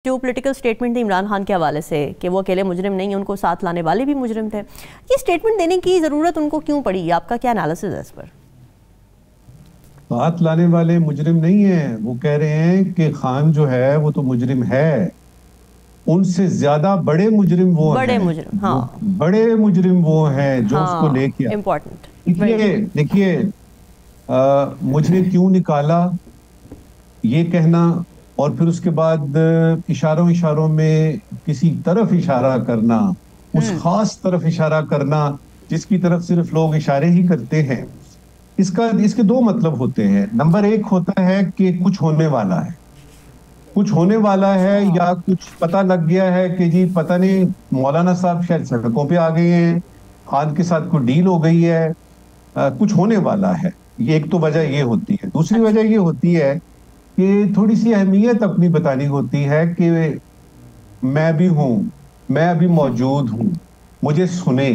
जो political statement थे इमरान खान के हवाले से कि वो अकेले मुजरिम नहीं, उनको साथ लाने वाले भी मुजरिम थे, ये स्टेटमेंट देने की ज़रूरत उनको क्यों पड़ी? आपका क्या एनालिसिस है इस पर? साथ लाने वाले मुजरिम नहीं है, वो कह रहे हैं कि खान जो है वो तो मुजरिम है, उनसे ज्यादा बड़े मुजरिम वो बड़े हैं। मुजरिम, हाँ, बड़े मुजरिम वो हैं जो उसको हाँ, लेके आए। इम्पोर्टेंट। देखिए देखिए, मुझे क्यों निकाला ये कहना, और फिर उसके बाद इशारों इशारों में किसी तरफ इशारा करना, उस खास तरफ इशारा करना जिसकी तरफ सिर्फ लोग इशारे ही करते हैं। इसके दो मतलब होते हैं। नंबर एक होता है कि कुछ होने वाला है, कुछ होने वाला है, या कुछ पता लग गया है कि जी पता नहीं मौलाना साहब शायद सड़कों पे आ गए हैं, खान के साथ कोई डील हो गई है, कुछ होने वाला है। ये एक तो वजह ये होती है। दूसरी वजह ये होती है कि थोड़ी सी अहमियत अपनी बतानी होती है कि मैं भी हूं, मैं अभी मौजूद हूं, मुझे सुने।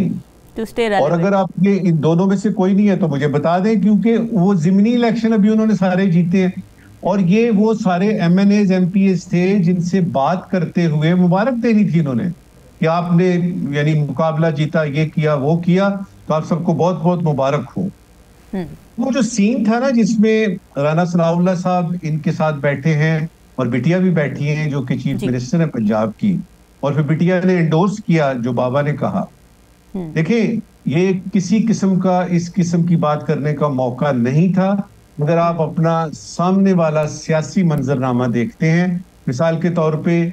और अगर आपके इन दोनों में से कोई नहीं है तो मुझे बता दें, क्योंकि वो जिमनी इलेक्शन अभी उन्होंने सारे जीते हैं, और ये वो सारे MNAs MPs थे जिनसे बात करते हुए मुबारक देनी थी इन्होंने कि आपने यानी मुकाबला जीता, ये किया वो किया, तो आप सबको बहुत बहुत मुबारक हो। वो जो सीन था ना जिसमें राणा सनाउल्लाह साहब इनके साथ बैठे हैं और बिटिया भी बैठी हैं जो कि चीफ मिनिस्टर है पंजाब की, और फिर बिटिया ने एंडोर्स किया जो बाबा ने कहा। देखिए, ये किसी किस्म का इस किस्म की बात करने का मौका नहीं था। अगर आप अपना सामने वाला सियासी मंजरनामा देखते हैं, मिसाल के तौर पे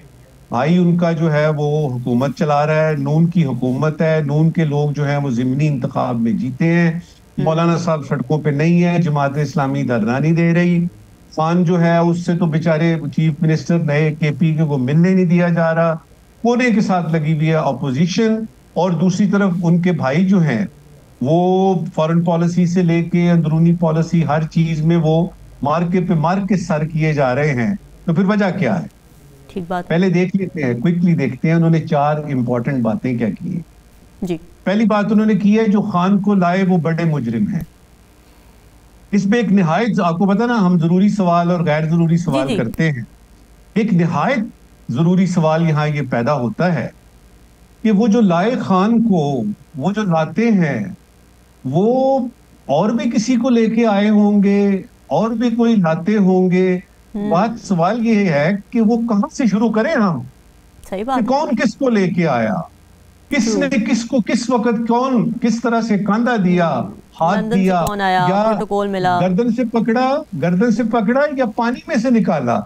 भाई उनका जो है वो हुकूमत चला रहा है, नून की हुकूमत है, नून के लोग जो हैं वो ज़िमनी इंतखाब में जीते हैं, मौलाना साहब सड़कों पे नहीं है, जमात इस्लामी धरना नहीं दे रही, खान जो है उससे तो बेचारे चीफ मिनिस्टर नए KP के को मिलने नहीं दिया जा रहा, कोने के साथ लगी हुई है अपोजिशन, और दूसरी तरफ उनके भाई जो हैं वो फॉरेन पॉलिसी से लेके अंदरूनी पॉलिसी हर चीज में वो मार के सर किए जा रहे हैं। तो फिर वजह क्या है? ठीक बात। पहले देख लेते हैं, क्विकली देखते हैं उन्होंने 4 इंपॉर्टेंट बातें क्या की है। जी, पहली बात उन्होंने की है जो खान को लाए वो बड़े मुजरिम हैं। इसमें एक निहायत, आपको पता ना हम जरूरी सवाल और गैर जरूरी सवाल करते हैं, एक निहायत जरूरी सवाल यहाँ ये पैदा होता है कि वो जो लाए खान को, वो जो लाते हैं वो और भी किसी को लेके आए होंगे, और भी कोई लाते होंगे। बात सवाल ये है कि वो कहां से शुरू करें हम? सही बात। कौन किसको लेके आया, किसने किसको किस वक्त कौन किस तरह से कांधा दिया, हाथ दिया, कौन आया, या प्रोटोकॉल मिला, गर्दन से पकड़ा या पानी में से निकाला?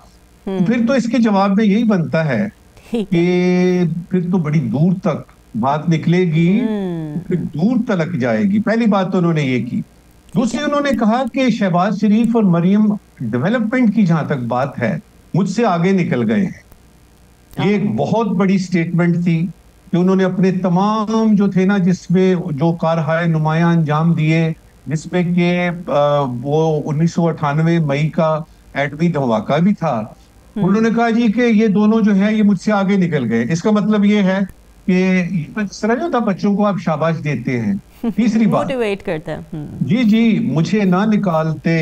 फिर तो इसके जवाब में यही बनता है कि फिर तो बड़ी दूर तक बात निकलेगी, फिर दूर तलक जाएगी। पहली बात तो उन्होंने ये की। दूसरी उन्होंने कहा कि शहबाज शरीफ और मरियम डेवलपमेंट की जहां तक बात है मुझसे आगे निकल गए हैं। ये एक बहुत बड़ी स्टेटमेंट थी कि उन्होंने अपने तमाम जो थे ना, जिसमें जो कारहाय नुमाया अंजाम दिए, जिसमें कि वो 1998 मई का एटमी धमाका भी था, उन्होंने कहा जी कि ये दोनों जो है ये मुझसे आगे निकल गए। इसका मतलब ये है कि इस तरह नहीं होता बच्चों को आप शाबाश देते हैं। तीसरी बात, मोटिवेट करते हैं। जी जी, मुझे ना निकालते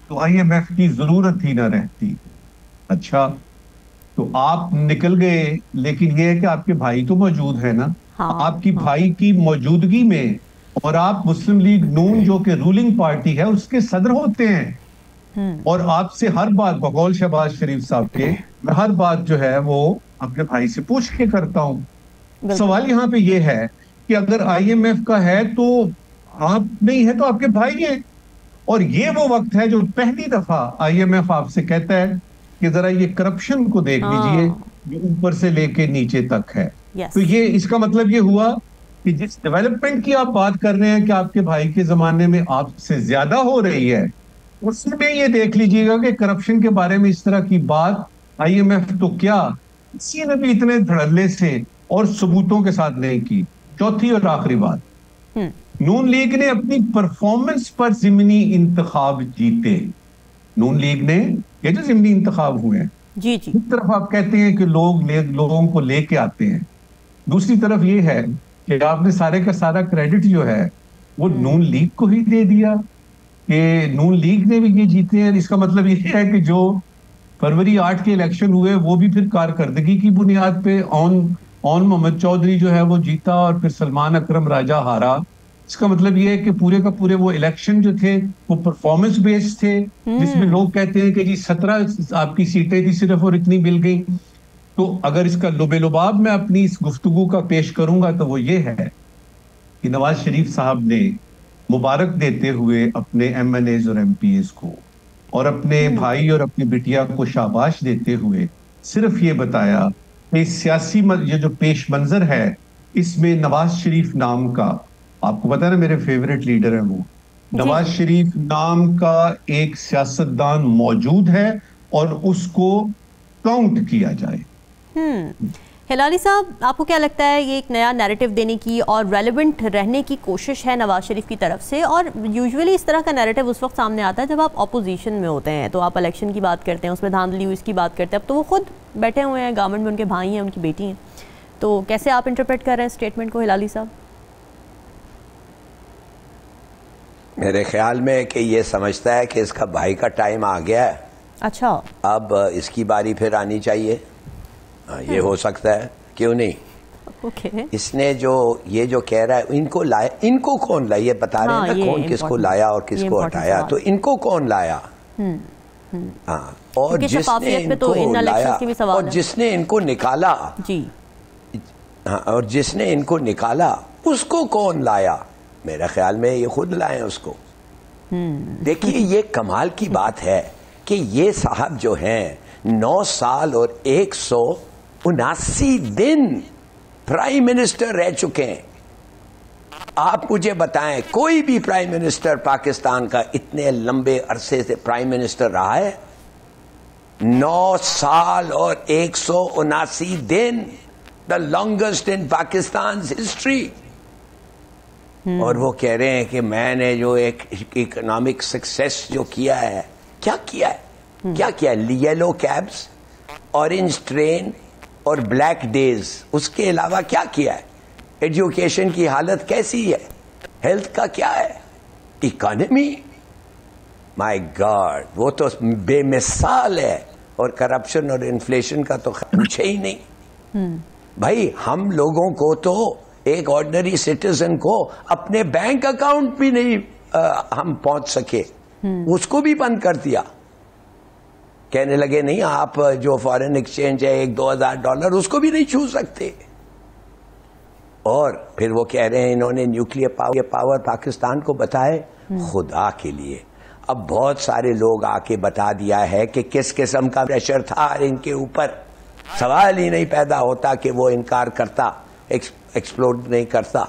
तो IMF की जरूरत ही ना रहती। अच्छा, तो आप निकल गए, लेकिन ये है कि आपके भाई तो मौजूद है ना। आपकी भाई की मौजूदगी में, और आप मुस्लिम लीग नून जो कि रूलिंग पार्टी है उसके सदर होते हैं, और आपसे हर बात बकौल शहबाज शरीफ साहब के, मैं हर बात जो है वो अपने भाई से पूछ के करता हूँ। सवाल यहाँ पे ये है कि अगर IMF का है तो आप नहीं है तो आपके भाई हैं, और ये वो वक्त है जो पहली दफा IMF आपसे कहता है कि जरा ये करप्शन को देख लीजिए जो ऊपर से लेके नीचे तक है। तो ये इसका मतलब ये हुआ कि जिस डेवलपमेंट की आप बात कर रहे हैं कि आपके भाई के जमाने में आपसे ज्यादा हो रही है, उसमें ये देख लीजिएगा कि करप्शन के बारे में इस तरह की बात IMF तो क्या, किसी ने भी इतने धड़ल्ले से और सबूतों के साथ नहीं की। चौथी और आखिरी बात, नून लीग ने अपनी परफॉर्मेंस पर जिमनी इंतखाब जीते। नून लीग ने ये जो जिमनी इंतखाब हुए हैं, जी जी, एक तरफ आप कहते हैं कि लोगों को लेके आते हैं, दूसरी तरफ ये है कि आपने सारे का सारा क्रेडिट जो है वो नून लीग को ही दे दिया कि नून लीग ने भी ये जीते हैं। इसका मतलब ये है कि जो फरवरी 8 के इलेक्शन हुए, वो भी फिर कारकर्दगी की बुनियाद पे ऑन मोहम्मद चौधरी जो है वो जीता और फिर सलमान अकरम राजा हारा। इसका मतलब ये है कि पूरे का पूरे वो इलेक्शन जो थे वो परफॉर्मेंस बेस्ड थे, जिसमें लोग कहते हैं कि जी 17 आपकी सीटें थी सिर्फ और इतनी मिल गई। तो अगर इसका लुबेलुबाब मैं अपनी इस गुफ्तगू का पेश करूंगा तो वो ये है कि नवाज शरीफ साहब ने मुबारक देते हुए अपने MNAs और MPAs को और अपने भाई और अपनी बिटिया को शाबाश देते हुए सिर्फ ये बताया कि सियासी ये जो पेश मंजर है इसमें नवाज शरीफ नाम का, आपको पता है ना मेरे फेवरेट लीडर हैं वो, नवाज शरीफ नाम का एक सियासतदान मौजूद है और उसको काउंट किया जाए। हिलाली साहब, आपको क्या लगता है ये एक नया नैरेटिव देने की और रेलेवेंट रहने की कोशिश है नवाज शरीफ की तरफ से? और यूजुअली इस तरह का नैरेटिव उस वक्त सामने आता है जब आप ऑपोजिशन में होते हैं, तो आप इलेक्शन की बात करते हैं, उसमें धांधली हुई इसकी बात करते हैं। अब तो वो खुद बैठे हुए हैं गवर्नमेंट में, उनके भाई हैं, उनकी बेटी हैं, तो कैसे आप इंटरप्रेट कर रहे हैं स्टेटमेंट को हिलाली साहब? मेरे ख्याल में कि ये समझता है कि इसका भाई का टाइम आ गया है। अच्छा, अब इसकी बारी फिर आनी चाहिए। ये हो सकता है, क्यों नहीं। ओके। इसने ये जो कह रहा है, इनको लाया, इनको कौन लाया, ये बता रहे हैं ना कौन किसको लाया और किसको हटाया। तो इनको कौन लाया? हाँ, और जिसने इनको लाया और जिसने इनको निकाला जी, हाँ, और जिसने इनको निकाला उसको कौन लाया? मेरा ख्याल में ये खुद लाए उसको। देखिए, ये कमाल की बात है कि ये साहब जो हैं 9 साल और 179 दिन प्राइम मिनिस्टर रह चुके हैं। आप मुझे बताएं, कोई भी प्राइम मिनिस्टर पाकिस्तान का इतने लंबे अरसे से प्राइम मिनिस्टर रहा है? 9 साल और 179 दिन, the longest in Pakistan history. और वो कह रहे हैं कि मैंने जो एक इकोनॉमिक सक्सेस जो किया है, क्या किया है? क्या किया? येलो कैब्स, ऑरेंज ट्रेन और ब्लैक डेज, उसके अलावा क्या किया है? एजुकेशन की हालत कैसी है? हेल्थ का क्या है? इकोनॉमी, माय गॉड, वो तो बेमिसाल है। और करप्शन और इन्फ्लेशन का तो पूछे ही नहीं। भाई, हम लोगों को तो, एक ऑर्डिनरी सिटीजन को अपने बैंक अकाउंट भी नहीं हम पहुंच सके, उसको भी बंद कर दिया। कहने लगे नहीं, आप जो फॉरेन एक्सचेंज है $1-2,000 उसको भी नहीं छू सकते। और फिर वो कह रहे हैं इन्होंने न्यूक्लियर पावर पाकिस्तान को बताए। खुदा के लिए, अब बहुत सारे लोग आके बता दिया है कि किस किस्म का प्रेशर था इनके ऊपर। सवाल ही नहीं पैदा होता कि वो इनकार करता, एक्सप्लोड नहीं करता।